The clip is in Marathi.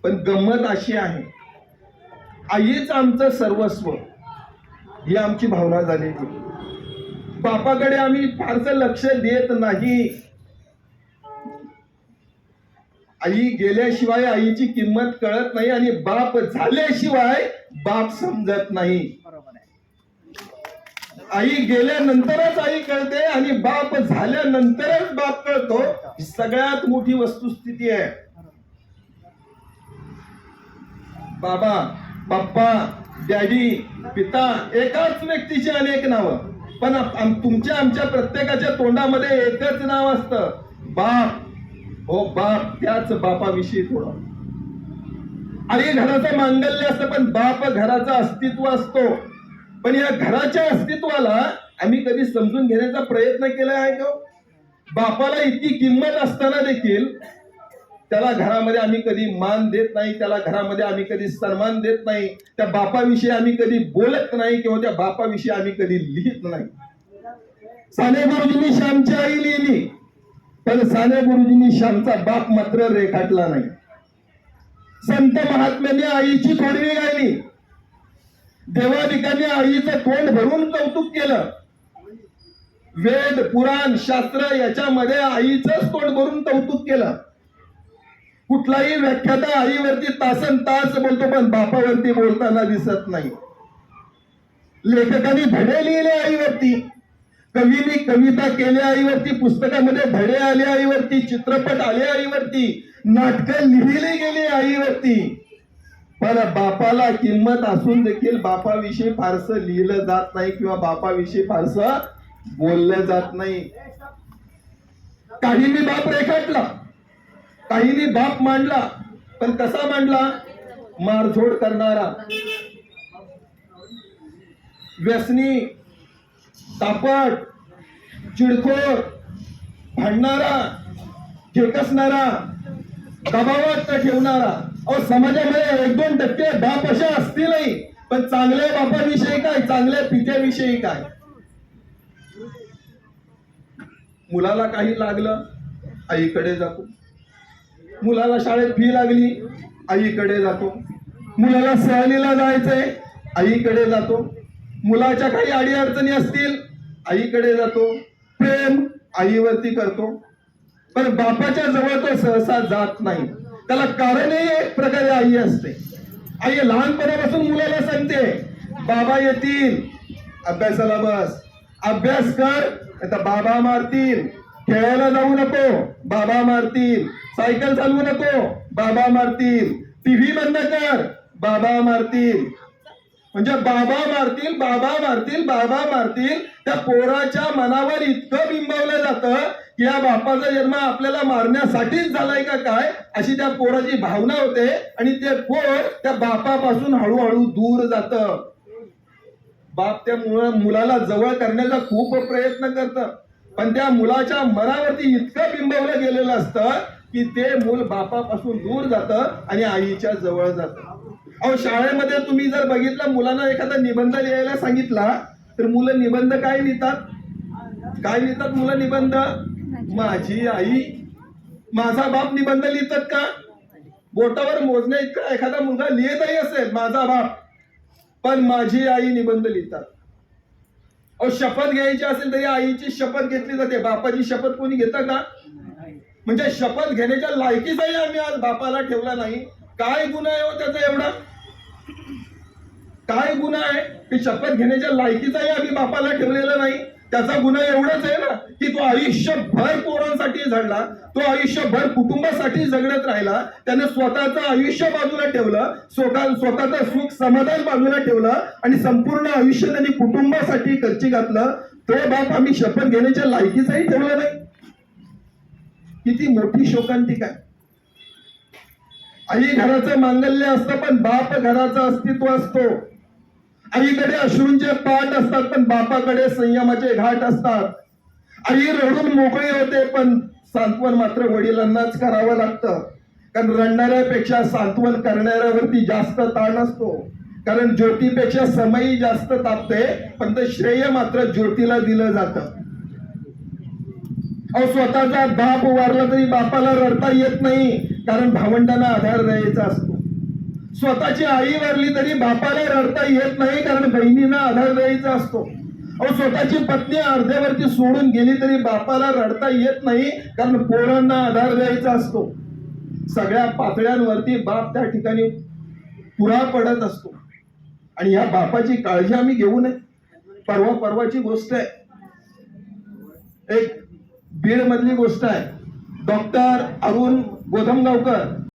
पण गंमत अशी आहे, आईच आमचं सर्वस्व ही आमची भावना झालेली. बापाकडे आम्ही फारसं लक्ष देत नाही. आई गेल्याशिवाय आईची किंमत कळत नाही आणि बाप झाल्याशिवाय बाप समजत नाही. आई गेल्यानंतरच आई कळते आणि बाप झाल्यानंतरच बाप कळतो. ही सगळ्यात मोठी वस्तुस्थिती आहे. बाबा, पप्पा, डॅडी, पिता एकाच व्यक्तीची अनेक नावं, पण तुमच्या आमच्या प्रत्येकाच्या तोंडामध्ये एकच नाव असतं, बाप. हो बाप, त्याच बापाविषयी थोडं. आई घराचं मांगल्य असतं, पण बाप घराचं अस्तित्व असतो. पण या घराच्या अस्तित्वाला आम्ही कधी समजून घेण्याचा प्रयत्न केला आहे का? बापाला इतकी किंमत असताना देखील त्याला घरामध्ये आम्ही कधी मान देत नाही, त्याला घरामध्ये आम्ही कधी सन्मान देत नाही, त्या बापाविषयी आम्ही कधी बोलत नाही किंवा त्या बापाविषयी आम्ही कधी लिहित नाही. साने गुरुजींनी श्यामची आई लिहिली, पण साने गुरुजींनी श्यामचा बाप मात्र रेखाटला नाही. संत महात्म्यांनी आईची थोडवी गायली, देवादिकांनी आईचं तोंड भरून कौतुक केलं. वेद, पुराण, शास्त्र याच्यामध्ये आईचंच तोंड भरून कौतुक केलं. कुठलाही व्याख्याता आईवरती तासन तास बोलतो, पण बापावरती बोलताना दिसत नाही. लेखकांनी धडे लिहिले आईवरती, कवींनी कविता केल्या आईवरती, पुस्तकामध्ये धडे आले आईवरती, चित्रपट आले आईवरती, नाटकं लिहिली गेली आईवरती. पण बापाला किंमत असून देखील बापाविषयी फारसं लिहिलं जात नाही किंवा बापाविषयी फारसं बोललं जात नाही. काहींनी बाप रेखाटला, काहींनी बाप मांडला, पण कसा मांडला? मारझोड करणारा, व्यसनी, तापट, चिडखोर, भांडणारा, खेकसणारा, दबावात ठेवणारा. अहो, समाजामध्ये 1-2% बाप असे असतीलही, पण चांगल्या बापाविषयी काय, चांगल्या पित्याविषयी काय? मुलाला काही लागलं, आईकडे जातो. मुलाला शाळेत फी लागली, आईकडे जातो. मुलाला सहलीला जायचंय, आईकडे जातो. मुलाच्या काही अडीअडचणी असतील, आईकडे जातो. प्रेम आईवरती करतो, पण बापाच्या जवळ तो सहसा जात नाही. त्याला कारणही एक प्रकारे आई असते. आई लहानपणापासून मुलाला सांगते, बाबा येतील, अभ्यासाला बस, अभ्यास कर, आता बाबा मारतील. खेळायला जाऊ नको, बाबा मारतील. सायकल चालवू नको, बाबा मारतील. टीव्ही बंद कर, बाबा मारतील. म्हणजे बाबा मारतील, बाबा मारतील, बाबा मारतील. त्या पोराच्या मनावर इतकं बिंबवलं जातं की या बापाचा जन्म आपल्याला मारण्यासाठीच झालाय का काय, अशी त्या पोराची भावना होते. आणि ते पोर त्या बापापासून हळूहळू दूर जातं. बाप त्या मुलाला जवळ करण्याचा खूप प्रयत्न करतं, पण त्या मुलाच्या मनावरती इतकं बिंबवलं गेलेलं असतं की ते मूल बापापासून दूर जातं आणि आईच्या जवळ जातं. अहो, शाळेमध्ये तुम्ही जर बघितलं, मुलांना एखादा निबंध लिहायला सांगितला तर मुलं निबंध काय लिहितात? काय लिहितात मुलं निबंध? माझी आई, माझा बाप निबंध लिहितात का? बोटावर मोजण्या इतका एखादा मुलगा लिहितही असेल माझा बाप, पण माझी आई निबंध लिहितात. अहो, शपथ घ्यायची असेल तरी आईची शपथ घेतली जाते, बापाची शपथ कोणी घेतं का? म्हणजे शपथ घेण्याच्या लायकीचाही आम्ही आज बापाला ठेवला नाही. काय गुन्हा आहे हो त्याचा एवढा? काय गुन्हा आहे की शपथ घेण्याच्या लायकीचाही आम्ही बापाला ठेवलेला नाही? त्याचा गुन्हा एवढाच आहे ना की तो आयुष्यभर पोरांसाठी झडला, तो आयुष्यभर कुटुंबासाठी जगण्यात राहिला. त्याने स्वतःचं आयुष्य बाजूला ठेवलं, स्वतःचं सुख समाधान बाजूला ठेवलं आणि संपूर्ण आयुष्य त्यांनी कुटुंबासाठी खर्ची घातलं. तो बाप आम्ही शपथ घेण्याच्या लायकीचाही ठेवला नाही. किती मोठी शोकांतिका आहे. आई घराचं मांगल्य असतं, पण बाप घराचं अस्तित्व असतो. आईकडे अश्रूंचे पाठ असतात, पण बापाकडे संयमाचे घाट असतात. आई रडून मोकळी होते, पण सांत्वन मात्र वडिलांनाच करावं लागतं. कारण रडणाऱ्यापेक्षा सांत्वन करणाऱ्यावरती जास्त ताण असतो. कारण ज्योतीपेक्षा समयी जास्त तापते, पण ते श्रेय मात्र ज्योतीला दिलं जातं. अहो, स्वतःचा बाप वारला तरी बापाला रडता येत नाही, कारण भावंडांना आधार द्यायचा असतो. स्वतःची आई वारली तरी बापाला रडता येत नाही, कारण बहिणींना आधार द्यायचा असतो. अहो, स्वतःची पत्नी अर्ध्यावरती सोडून गेली तरी बापाला रडता येत नाही, कारण पोरांना आधार द्यायचा असतो. सगळ्या पातळ्यांवरती बाप त्या ठिकाणी पुरा पडत असतो आणि या बापाची काळजी आम्ही घेऊ नये. परवाची गोष्ट आहे, एक बीड मधली गोष्ट आहे. डॉक्टर अरुण गोधमगावकर